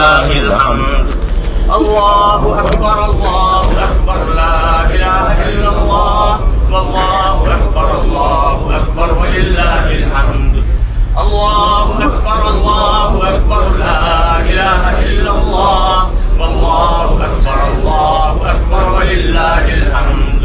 ولله الحمد. الله أكبر الله أكبر لا إله إلا الله والله أكبر الله أكبر ولله الحمد. الله أكبر الله أكبر لا إله إلا الله والله أكبر الله أكبر ولله الحمد.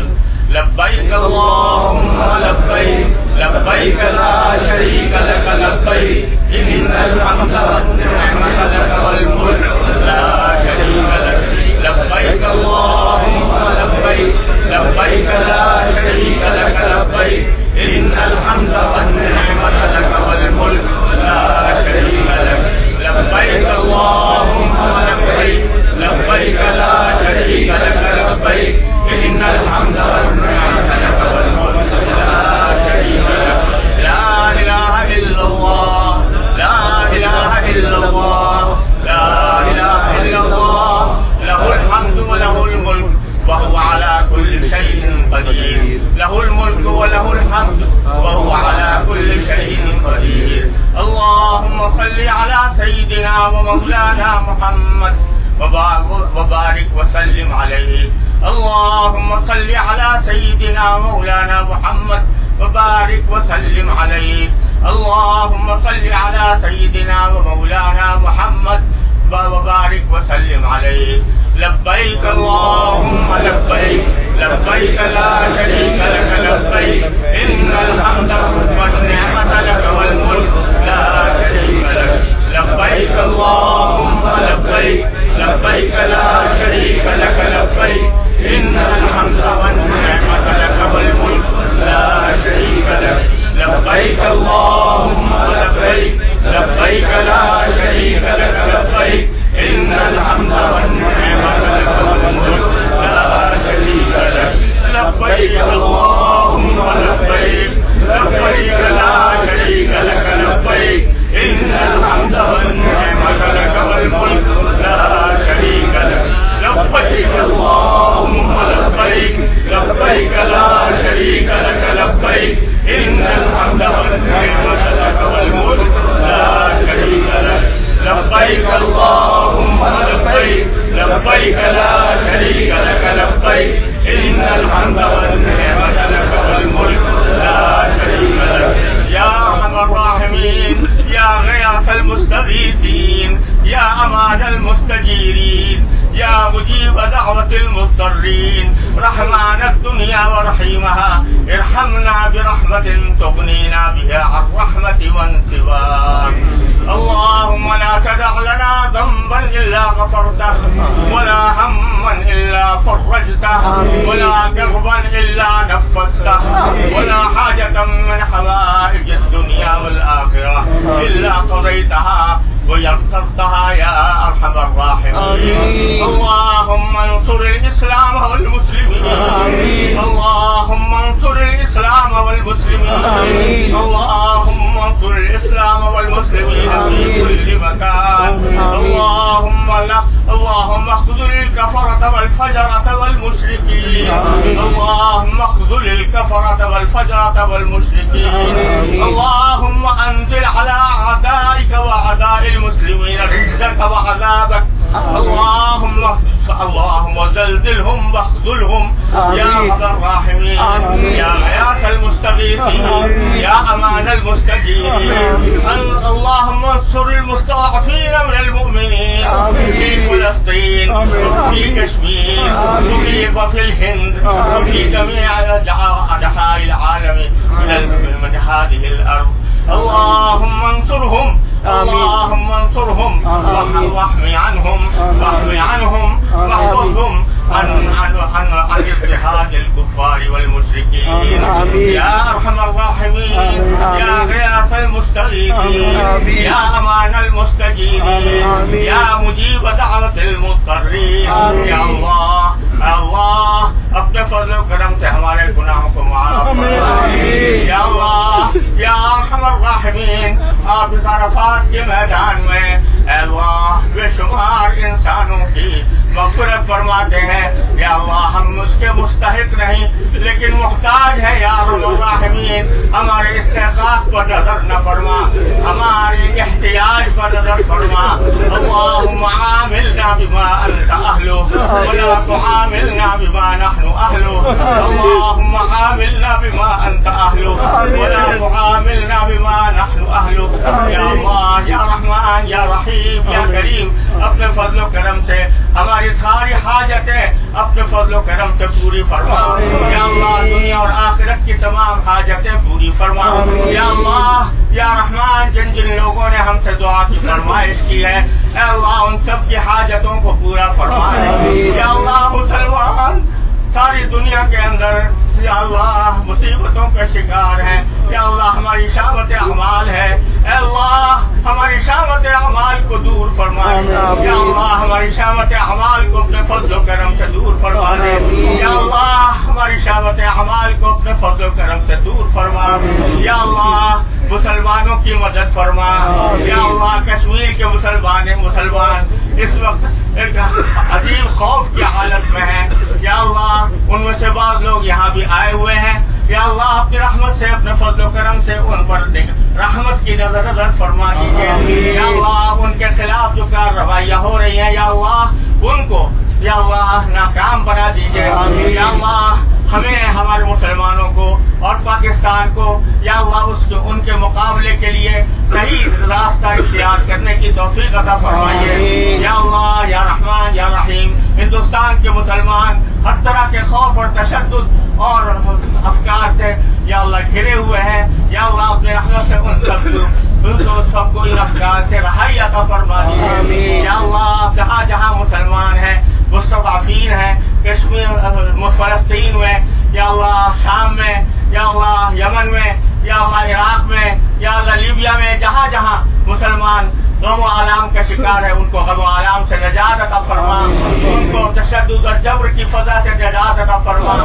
لبيك اللهم لبيك لبيك لا شريك لك لبيك إن الحمد والنعمة لك والملك لا شريك لك. لبيك اللهم لبيك لبيك لا شريك لك لبيك إن الحمد والنعمة لك والملك لا شريك لك. لبيك اللهم لبيك لبيك لا شريك لك لبيك إن الحمد والنعمة لك والملك لا شريك لك. لا إله إلا الله لا إله إلا الله لا إله إلا الله له الحمد وله الملك وهو على كل شيء قدير. له الملك وله الحمد وهو على كل شيء قدير. اللهم صل على سيدنا ومولانا محمد وبارك وسلم عليه. اللهم صل على سيدنا مولانا محمد وبارك وسلم عليه. اللهم صل على سيدنا ومولانا محمد وبارك وسلم عليه. لبيك اللهم لبيك لبيك لا شريك لك لبيك إن الحمد والنعمة لك والملك لا شريك لك. لبيك اللهم لبيك لبيك لا شريك لك لبيك إن الحمد والنعمة لك والملك لا شريك لك. لبيك اللهم لبيك لبيك لا شريك لك لبيك إن الحمد والنعمة لك والملك لا شريك لك. لبيك اللهم لبيك لبيك لا شريك لك لبيك إن الحمد والنعمة لك والملك لا شريك لك. لبيك اللهم لبيك لبيك لا شريك لك لبيك إن الحمد والنعمة لك والملك لا شريك لك. لبيك اللهم لبيك لبيك لا شريك لك لبيك إن الحمد والنعمة لك والملك لا شريك لك. يا أرحم الراحمين يا غياث المستغيثين يا أمان المستجيرين يا مجيب دعوة المضطرين رحمن الدنيا ورحيمها ارحمنا برحمة تغنينا بها عن رحمة وانتظار. اللهم لا تدع لنا ذنبا إلا غفرته ولا هما إلا فرجته ولا كربا إلا نفذته ولا حاجة من حوائج الدنيا والآخرة إلا قضيتها ويسرتها يا أرحم الراحمين. اللهم انصر الإسلام والمسلمين. اللهم انصر الإسلام والمسلمين. اللهم انصر الإسلام والمسلمين في كل مكان. اللهم اخذل الكفرة والفجرة والمشركين. اللهم اخذل الكفرة والفجرة والمشركين. اللهم انزل على أعدائك وأعداء المسلمين رجزك وعذابك. اللهم زلزلهم واخذلهم يا رب الراحمين يا غياث المستغيثين يا أمان المستجيبين. اللهم انصر المستضعفين من المؤمنين في فلسطين وفي كشمير وفي الهند وفي جميع أنحاء العالم من هذه الأرض. اللهم انصرهم اللهم انصرهم واحمي عنهم واحفظهم عن اضطهاد الكفار والمشركين. يا أرحم الراحمين يا غياث المستغيثين يا أمان المستجيبين يا مجيب دعوة المضطرين. يا الله अपने फजल करम से हमारे गुनाहों को माफ फरमाइए। या अल्लाह या अरहमर राहिमीन, आप इस अरफात के मैदान में अल्लाह बेशुमार इंसानों की मग़फ़िरत फरमाते हैं। या अल्लाह हम उसके मुस्तहिक नहीं लेकिन मुहताज हैं। या अरहमर राहिमीन, हमारे इस्तेक़ाक़ पर नजर न फरमा, हमारी एहतियाज पर नजर फरमा। अल्लाहुम्मा بما أنت أهله ولا تعاملنا بما نحن أهله. اللهم عاملنا بما أنت أهله ولا تعاملنا بما نحن أهله. یا اللہ یا رحمان یا رحیم یا کریم، اپنے فضل و کرم سے ہماری ساری حاجتیں اپنے فضل و کرم سے پوری فرما. یا اللہ دنیا اور آخرت کی تمام حاجتیں پوری فرما. یا اللہ یا رحمان جن جن لوگوں نے ہم سے دعا کی فرمائش کی ہے اے اللہ ان سب کی حاجتوں کو پورا فرما. یا اللہ مسلمان ساری دنیا کے اندر یا اللہ مصیبتوں کے شکار ہیں. یا اللہ ہماری شامت اعمال ہے اے اللہ ہماری شامت اعمال کو دور فرما. یا اللہ ہماری شامت اعمال کو اپنے فضل و کرم سے دور فرما دے. یا اللہ ہماری شامت اعمال کو اپنے فضل و کرم سے دور فرما. یا اللہ مسلمانوں کی مدد فرما. یا اللہ کشمیر کے مسلمان اس وقت ایک عجیب خوف کی حالت میں ہیں. یا اللہ ان میں سے بعض لوگ یہاں بھی آئے ہوئے ہیں. یا اللہ اپنی رحمت سے اپنے فضل و کرم سے ان پر رحمت کی نظر فرما دیجیے. یا اللہ ان کے خلاف جو کارروائیاں ہو رہی ہیں یا اللہ ان کو یا اللہ ناکام بنا دیجیے. یا اللہ ہمیں ہمارے مسلمانوں کو اور پاکستان کو یا اللہ ان کے مقابلے کے لیے صحیح راستہ اختیار کرنے کی توفیق عطا فرمائیے. یا اللہ یا رحمان یا رحیم ہندوستان کے مسلمان ہر طرح کے خوف اور تشدد اور افکار سے یا اللہ گھرے ہوئے ہیں. یا اللہ اپنے رحمت سے ان سب کو ان افکار سے رہائی عطا فرما دیجیے. یا اللہ جہاں جہاں مسلمان ہیں مستضعفین ہیں کشمیر فلسطین میں یا اللہ شام میں یا اللہ یمن میں یا اللہ عراق میں یا اللہ لیبیا میں جہاں جہاں مسلمان غم و آلام کا شکار ہے ان کو غم و آلام سے نجات عطا فرما. ان کو تشدد اور جبر کی فضا سے نجات عطا فرما.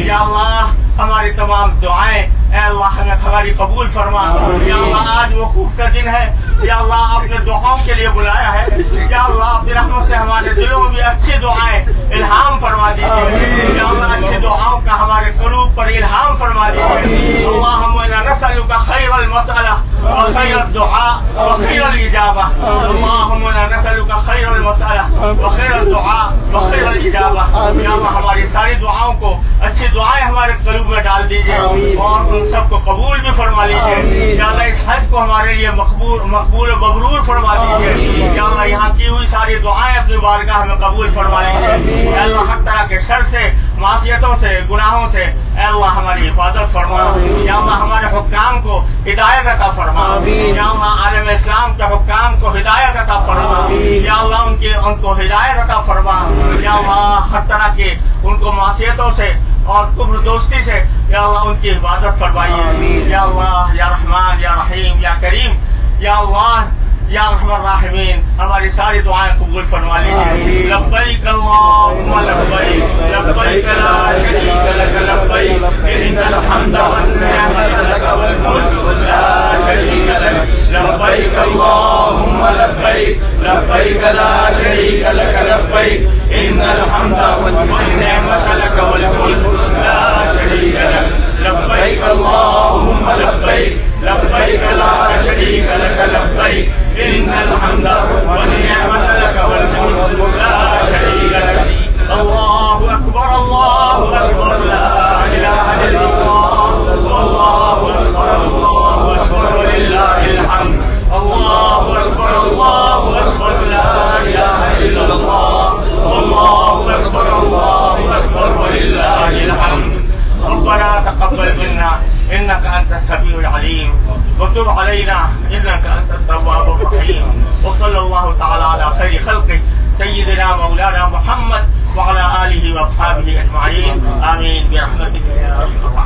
یا اللہ ہماری تمام دعائیں اے اللہ ہمیں ہماری قبول فرما. یا اللہ آج وقوف کا دن ہے. یا اللہ آپ نے دعاؤں کے لیے بلایا ہے. یا اللہ اپنی رحمت سے ہمارے دلوں میں بھی اچھی دعائیں الہام فرما دیجیے. یا اللہ اچھی دعاؤں کا ہمارے قلوب پر الہام فرما دیجیے. اللہم انا نسألک خیر المسألہ وخیر الدعاء وخیر الاجابہ. اللہم انا نسألک خیر المسألہ وخیر الدعاء وخیر الاجابہ. یا اللہ ہماری ساری دعاؤں کو اچھی دعائیں ہمارے قلوب میں ڈال دیجیے اور ان سب کو قبول بھی فرما لیجیے. یا اللہ اس حج کو ہمارے لیے مقبول و مبرور فرما دیجیے. یا اللہ یہاں کی ہوئی ساری دعائیں اپنی بارگاہ میں قبول فرما لیجیے. اے اللہ ہر طرح کے شر سے معصیتوں سے گناہوں سے اے اللہ ہماری حفاظت فرما. یا اللہ ہمارے حکام کو ہدایت عطا فرما. یا اللہ عالم اسلام کے حکام کو ہدایت عطا فرما. یا اللہ ان کو ہدایت عطا فرما. یا اللہ ہر طرح کے ان کو معصیتوں سے اور کفر دوستی سے یا اللہ ان کی حفاظت فرمائیے. یا اللہ یا رحمان یا رحیم یا کریم یا اللہ یا ارحم الراحمین ہماری ساری دعائیں قبول فرما لیجیے. لبیک اللہم لبیک لبیک لا شریک لک لبیک ان الحمد والنعمت لک والملک لا شریک لک. لبیک اللہم لبیک لبیک لا شریک لک لبیک ان الحمد والنعمت لک والملک لا شریک لک. لبیک اللہم لبیک لبیک لا شریک لک لبیک ان الحمد والنعمت لك والملك لا شريك لك. الله اكبر الله اكبر لا اله الا الله والله اكبر الله اكبر ولله الحمد. الله اكبر الله اكبر لا اله الا الله والله اكبر الله اكبر ولله الحمد. ربنا تقبل منا انك انت السميع العليم وتب علينا انك انت التواب الرحيم. وصلى الله تعالى على خير خلقه سيدنا مولانا محمد وعلى اله واصحابه اجمعين. امين برحمتك يا ارحم الراحمين.